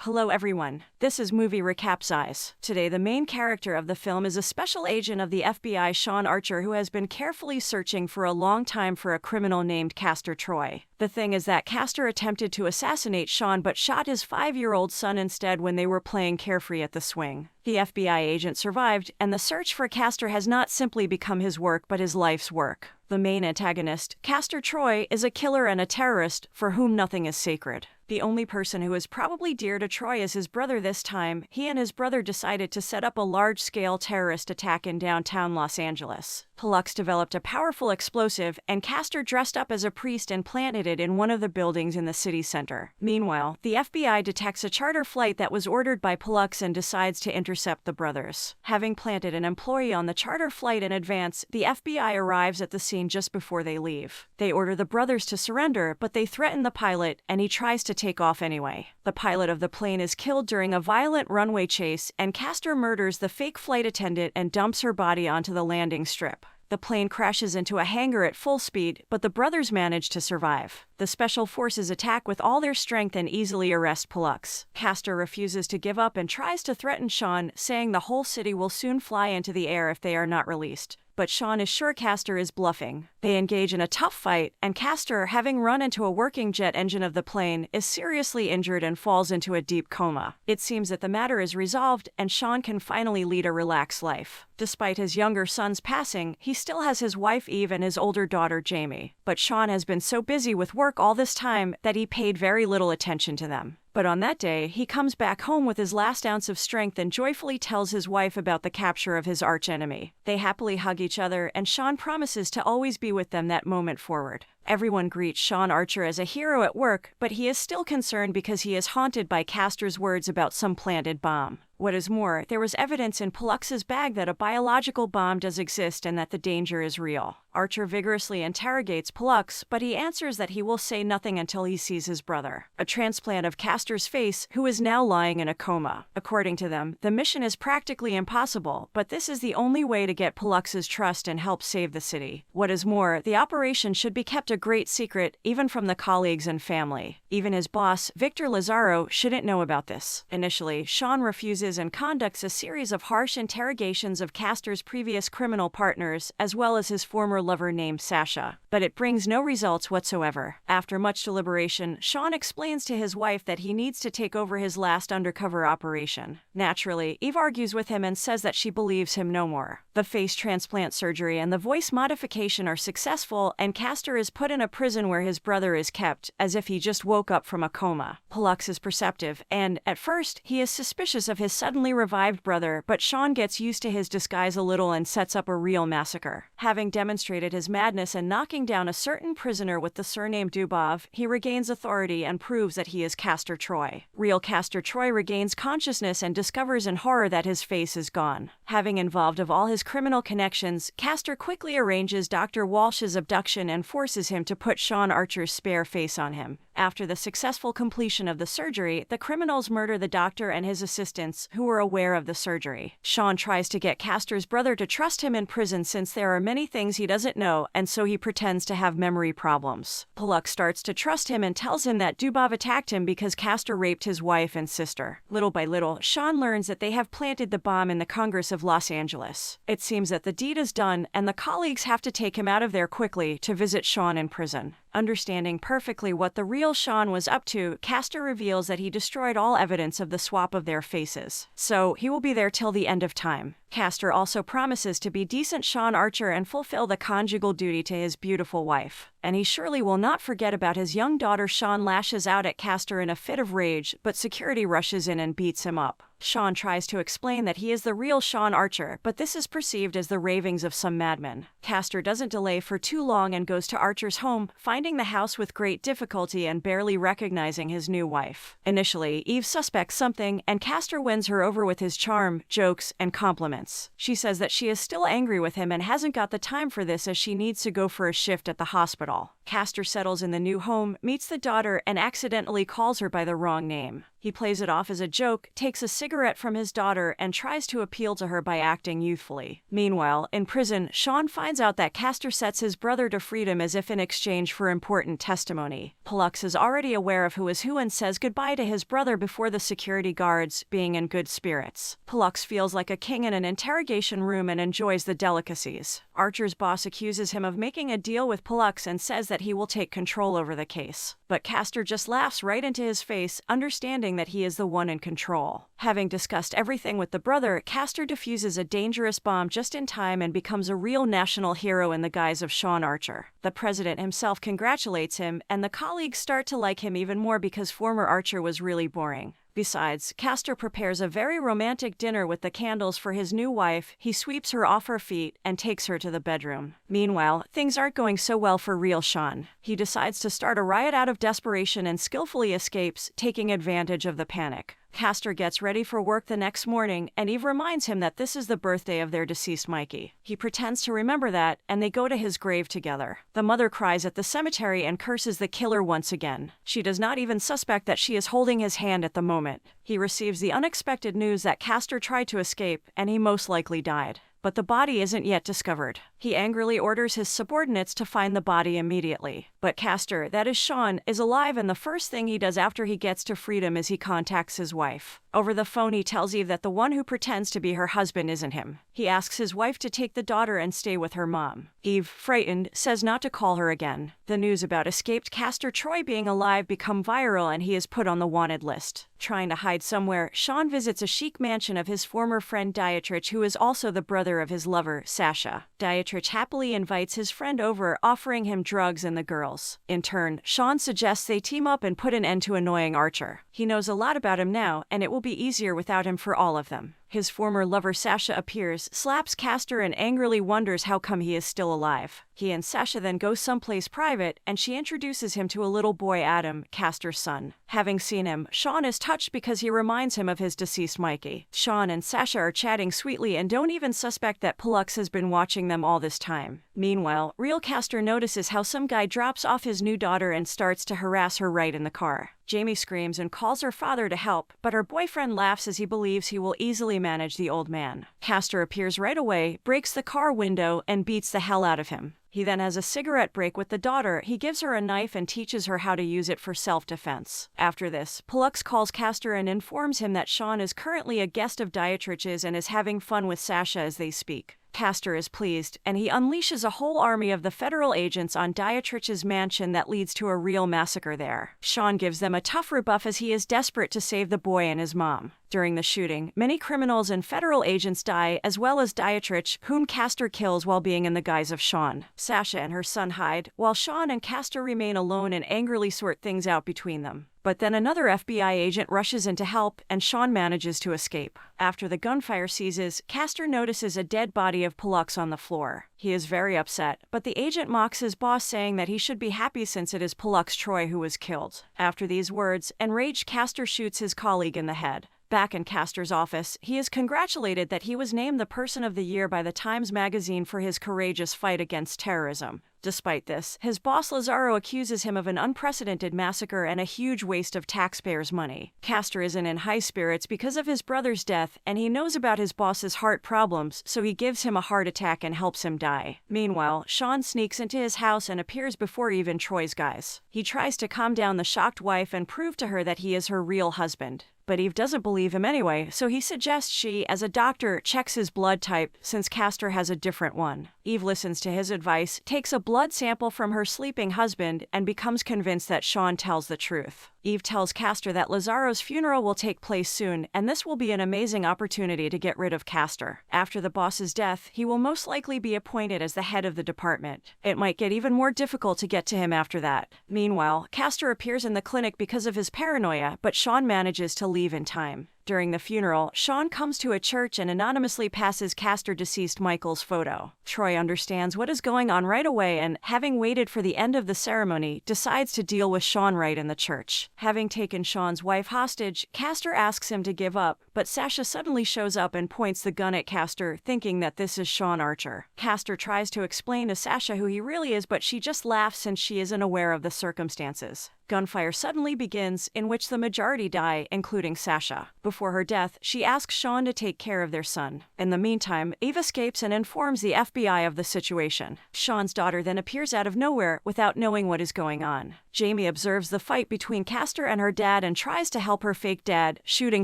Hello everyone, this is Movie Recapsize. Today the main character of the film is a special agent of the FBI, Sean Archer, who has been carefully searching for a long time for a criminal named Castor Troy. The thing is that Castor attempted to assassinate Sean but shot his 5-year-old son instead when they were playing carefree at the swing. The FBI agent survived, and the search for Castor has not simply become his work but his life's work. The main antagonist, Castor Troy, is a killer and a terrorist for whom nothing is sacred. The only person who is probably dear to Troy is his brother this time. He and his brother decided to set up a large-scale terrorist attack in downtown Los Angeles. Pollux developed a powerful explosive, and Castor dressed up as a priest and planted it in one of the buildings in the city center. Meanwhile, the FBI detects a charter flight that was ordered by Pollux and decides to intercept the brothers. Having planted an employee on the charter flight in advance, the FBI arrives at the scene just before they leave. They order the brothers to surrender, but they threaten the pilot, and he tries to take off anyway. The pilot of the plane is killed during a violent runway chase, and Castor murders the fake flight attendant and dumps her body onto the landing strip. The plane crashes into a hangar at full speed, but the brothers manage to survive. The special forces attack with all their strength and easily arrest Pollux. Castor refuses to give up and tries to threaten Sean, saying the whole city will soon fly into the air if they are not released. But Sean is sure Castor is bluffing. They engage in a tough fight, and Castor, having run into a working jet engine of the plane, is seriously injured and falls into a deep coma. It seems that the matter is resolved, and Sean can finally lead a relaxed life. Despite his younger son's passing, he still has his wife Eve and his older daughter Jamie. But Sean has been so busy with work all this time that he paid very little attention to them. But on that day, he comes back home with his last ounce of strength and joyfully tells his wife about the capture of his archenemy. They happily hug each other, and Sean promises to always be with them that moment forward. Everyone greets Sean Archer as a hero at work, but he is still concerned because he is haunted by Castor's words about some planted bomb. What is more, there was evidence in Pollux's bag that a biological bomb does exist and that the danger is real. Archer vigorously interrogates Pollux, but he answers that he will say nothing until he sees his brother, a transplant of Castor's face, who is now lying in a coma. According to them, the mission is practically impossible, but this is the only way to get Pollux's trust and help save the city. What is more, the operation should be kept a great secret, even from the colleagues and family. Even his boss, Victor Lazaro, shouldn't know about this. Initially, Sean refuses and conducts a series of harsh interrogations of Castor's previous criminal partners, as well as his former lover named Sasha. But it brings no results whatsoever. After much deliberation, Sean explains to his wife that he needs to take over his last undercover operation. Naturally, Eve argues with him and says that she believes him no more. The face transplant surgery and the voice modification are successful, and Castor is put in a prison where his brother is kept, as if he just woke up from a coma. Pollux is perceptive, and, at first, he is suspicious of his suddenly revived brother, but Sean gets used to his disguise a little and sets up a real massacre. Having demonstrated his madness and knocking down a certain prisoner with the surname Dubov, he regains authority and proves that he is Castor Troy. Real Castor Troy regains consciousness and discovers in horror that his face is gone. Having involved of all his criminal connections, Castor quickly arranges Dr. Walsh's abduction and forces him to put Sean Archer's spare face on him. After the successful completion of the surgery, the criminals murder the doctor and his assistants, who were aware of the surgery. Sean tries to get Castor's brother to trust him in prison since there are many things he doesn't know, and so he pretends to have memory problems. Pollux starts to trust him and tells him that Dubov attacked him because Castor raped his wife and sister. Little by little, Sean learns that they have planted the bomb in the Congress of Los Angeles. It seems that the deed is done, and the colleagues have to take him out of there quickly to visit Sean in prison. Understanding perfectly what the real Sean was up to, Castor reveals that he destroyed all evidence of the swap of their faces. So, he will be there till the end of time. Castor also promises to be decent Sean Archer and fulfill the conjugal duty to his beautiful wife. And he surely will not forget about his young daughter. Sean lashes out at Castor in a fit of rage, but security rushes in and beats him up. Sean tries to explain that he is the real Sean Archer, but this is perceived as the ravings of some madman. Castor doesn't delay for too long and goes to Archer's home, finding the house with great difficulty and barely recognizing his new wife. Initially, Eve suspects something, and Castor wins her over with his charm, jokes, and compliments. She says that she is still angry with him and hasn't got the time for this as she needs to go for a shift at the hospital. Castor settles in the new home, meets the daughter, and accidentally calls her by the wrong name. He plays it off as a joke, takes a cigarette from his daughter, and tries to appeal to her by acting youthfully. Meanwhile, in prison, Sean finds out that Castor sets his brother to freedom as if in exchange for important testimony. Pollux is already aware of who is who and says goodbye to his brother before the security guards, being in good spirits. Pollux feels like a king in an interrogation room and enjoys the delicacies. Archer's boss accuses him of making a deal with Pollux and says that he will take control over the case. But Castor just laughs right into his face, understanding that he is the one in control. Having discussed everything with the brother, Castor defuses a dangerous bomb just in time and becomes a real national hero in the guise of Sean Archer. The president himself congratulates him, and the colleagues start to like him even more because former Archer was really boring. Besides, Castor prepares a very romantic dinner with the candles for his new wife. He sweeps her off her feet and takes her to the bedroom. Meanwhile, things aren't going so well for real Sean. He decides to start a riot out of desperation and skillfully escapes, taking advantage of the panic. Castor gets ready for work the next morning, and Eve reminds him that this is the birthday of their deceased Mikey. He pretends to remember that, and they go to his grave together. The mother cries at the cemetery and curses the killer once again. She does not even suspect that she is holding his hand at the moment. He receives the unexpected news that Castor tried to escape, and he most likely died. But the body isn't yet discovered. He angrily orders his subordinates to find the body immediately. But Castor, that is Sean, is alive, and the first thing he does after he gets to freedom is he contacts his wife. Over the phone, he tells Eve that the one who pretends to be her husband isn't him. He asks his wife to take the daughter and stay with her mom. Eve, frightened, says not to call her again. The news about escaped Castor Troy being alive become viral, and he is put on the wanted list. Trying to hide somewhere, Sean visits a chic mansion of his former friend Dietrich, who is also the brother of his lover, Sasha. Dietrich happily invites his friend over, offering him drugs and the girls. In turn, Sean suggests they team up and put an end to annoying Archer. He knows a lot about him now, and it will be easier without him for all of them. His former lover Sasha appears, slaps Castor, and angrily wonders how come he is still alive. He and Sasha then go someplace private, and she introduces him to a little boy, Adam, Castor's son. Having seen him, Sean is touched because he reminds him of his deceased Mikey. Sean and Sasha are chatting sweetly and don't even suspect that Pollux has been watching them all this time. Meanwhile, real Castor notices how some guy drops off his new daughter and starts to harass her right in the car. Jamie screams and calls her father to help, but her boyfriend laughs as he believes he will easily manage the old man. Castor appears right away, breaks the car window, and beats the hell out of him. He then has a cigarette break with the daughter. He gives her a knife and teaches her how to use it for self-defense. After this, Pollux calls Castor and informs him that Sean is currently a guest of Dietrich's and is having fun with Sasha as they speak. Castor is pleased, and he unleashes a whole army of the federal agents on Dietrich's mansion that leads to a real massacre there. Sean gives them a tough rebuff as he is desperate to save the boy and his mom. During the shooting, many criminals and federal agents die, as well as Dietrich, whom Castor kills while being in the guise of Sean. Sasha and her son hide, while Sean and Castor remain alone and angrily sort things out between them. But then another FBI agent rushes in to help, and Sean manages to escape. After the gunfire ceases, Castor notices a dead body of Pollux on the floor. He is very upset, but the agent mocks his boss, saying that he should be happy since it is Pollux Troy who was killed. After these words, enraged Castor shoots his colleague in the head. Back in Castor's office, he is congratulated that he was named the Person of the Year by the Times Magazine for his courageous fight against terrorism. Despite this, his boss Lazaro accuses him of an unprecedented massacre and a huge waste of taxpayers' money. Castor isn't in high spirits because of his brother's death, and he knows about his boss's heart problems, so he gives him a heart attack and helps him die. Meanwhile, Sean sneaks into his house and appears before even Troy's guys. He tries to calm down the shocked wife and prove to her that he is her real husband. But Eve doesn't believe him anyway, so he suggests she, as a doctor, checks his blood type since Castor has a different one. Eve listens to his advice, takes a blood sample from her sleeping husband, and becomes convinced that Sean tells the truth. Eve tells Castor that Lazaro's funeral will take place soon, and this will be an amazing opportunity to get rid of Castor. After the boss's death, he will most likely be appointed as the head of the department. It might get even more difficult to get to him after that. Meanwhile, Castor appears in the clinic because of his paranoia, but Sean manages to leave in time. During the funeral, Sean comes to a church and anonymously passes Castor deceased Michael's photo. Troy understands what is going on right away and, having waited for the end of the ceremony, decides to deal with Sean right in the church. Having taken Sean's wife hostage, Castor asks him to give up, but Sasha suddenly shows up and points the gun at Castor, thinking that this is Sean Archer. Castor tries to explain to Sasha who he really is, but she just laughs since she isn't aware of the circumstances. Gunfire suddenly begins, in which the majority die, including Sasha. Before her death, she asks Sean to take care of their son. In the meantime, Eve escapes and informs the FBI of the situation. Sean's daughter then appears out of nowhere without knowing what is going on. Jamie observes the fight between Castor and her dad and tries to help her fake dad, shooting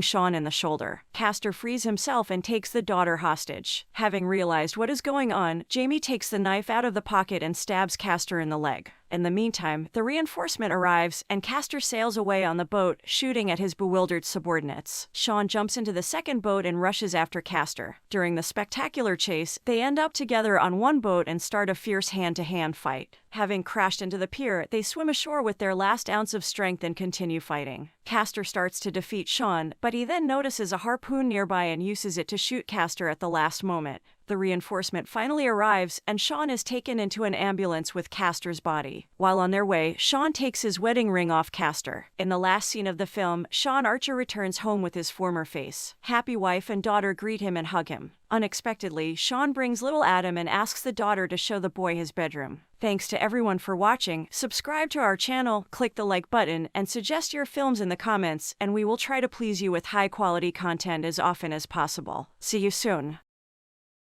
Sean in the shoulder. Castor frees himself and takes the daughter hostage. Having realized what is going on, Jamie takes the knife out of the pocket and stabs Castor in the leg. In the meantime, the reinforcement arrives, and Castor sails away on the boat, shooting at his bewildered subordinates. Sean jumps into the second boat and rushes after Castor. During the spectacular chase, they end up together on one boat and start a fierce hand-to-hand fight. Having crashed into the pier, they swim ashore with their last ounce of strength and continue fighting. Castor starts to defeat Sean, but he then notices a harpoon nearby and uses it to shoot Castor at the last moment. The reinforcement finally arrives, and Sean is taken into an ambulance with Castor's body. While on their way, Sean takes his wedding ring off Castor. In the last scene of the film, Sean Archer returns home with his former face. Happy wife and daughter greet him and hug him. Unexpectedly, Sean brings little Adam and asks the daughter to show the boy his bedroom. Thanks to everyone for watching. Subscribe to our channel, click the like button, and suggest your films in the comments, and we will try to please you with high-quality content as often as possible. See you soon.